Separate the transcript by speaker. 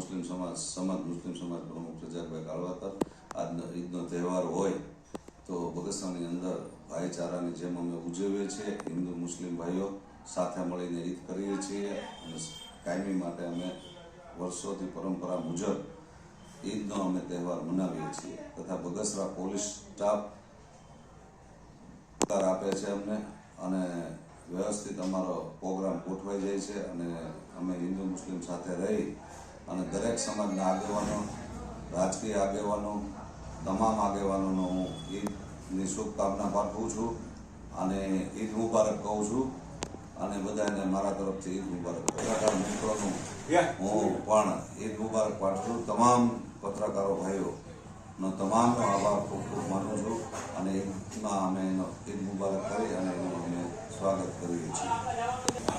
Speaker 1: મુસ્લિમ સમાજ પ્રમુખ રજાકભાઈ કાળવાતર આજનો ઈદનો તહેવાર હોય તો બગસરાની અંદર ભાઈચારાની જેમ અમે ઉજવીએ છીએ। હિન્દુ મુસ્લિમ ભાઈઓ સાથે મળીને ઈદ કરીએ છીએ અને કાયમી માટે અમે વર્ષોથી પરંપરા મુજબ ઈદનો અમે તહેવાર મનાવીએ છીએ તથા બગસરા પોલીસ સ્ટાફ આપે છે અમને અને વ્યવસ્થિત અમારો પ્રોગ્રામ ગોઠવાઈ જાય છે અને અમે હિન્દુ મુસ્લિમ સાથે રહી અને દરેક સમાજના આગેવાનો, રાજકીય આગેવાનો, તમામ આગેવાનોનો હું ઈદની શુભકામના પાઠવું છું અને ઈદ મુબારક કહું છું અને બધાને મારા તરફથી ઈદ મુબારક પત્રકાર મિત્રોનું હું પણ ઈદ મુબારક પાઠવું છું। તમામ પત્રકારો ભાઈઓનો તમામનો આભાર ખૂબ ખૂબ માનું છું અને ઈદમાં અમે એનો ઈદ મુબારક કરી અને એનું અમે સ્વાગત કરીએ છીએ।